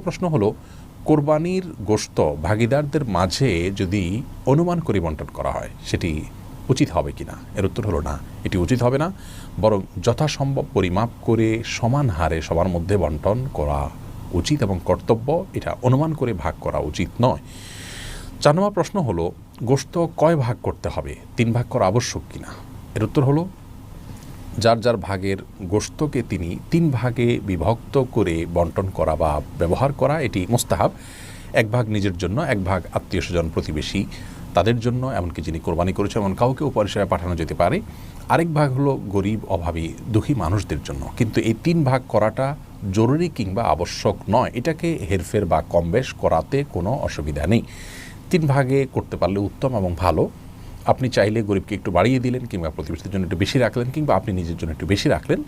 প্রশ্ন হলো, কোরবানির গোশত ভাগিদারদের মাঝে যদি অনুমান করে বন্টন করা হয় সেটি উচিত হবে কি না? এর উত্তর হলো না, এটি উচিত হবে না। বরং যথাসম্ভব পরিমাপ করে সমান হারে সবার মধ্যে বন্টন করা উচিত এবং কর্তব্য। এটা অনুমান করে ভাগ করা উচিত নয়। 4 নম্বর প্রশ্ন হলো, গোশত কয় ভাগ করতে হবে, 3 ভাগ করা আবশ্যক কিনা? এর উত্তর হলো, যার যার ভাগের গোশতকে তিনি 3 ভাগে বিভক্ত করে বন্টন করা বা ব্যবহার করা এটি মুস্তাহাব। 1 ভাগ নিজের জন্য, 1 ভাগ আত্মীয় স্বজন প্রতিবেশী তাদের জন্য, এমনকি যিনি কোরবানি করেছে এমন কাউকে উপহার হিসেবে পাঠানো যেতে পারে। আরেক ভাগ হলো গরিব, অভাবী, দুঃখী মানুষদের জন্য। কিন্তু এই 3 ভাগ করাটা জরুরি কিংবা আবশ্যক নয়। এটাকে হেরফের বা কমবেশ করাতে কোনো অসুবিধা নেই। 3 ভাগে করতে পারলে উত্তম এবং ভালো। আপনি চাইলে গরিবকে একটু বাড়িয়ে দিলেন, কিংবা প্রতিবেশীদের জন্য একটু বেশি রাখলেন, কিংবা আপনি নিজের জন্য একটু বেশি রাখলেন,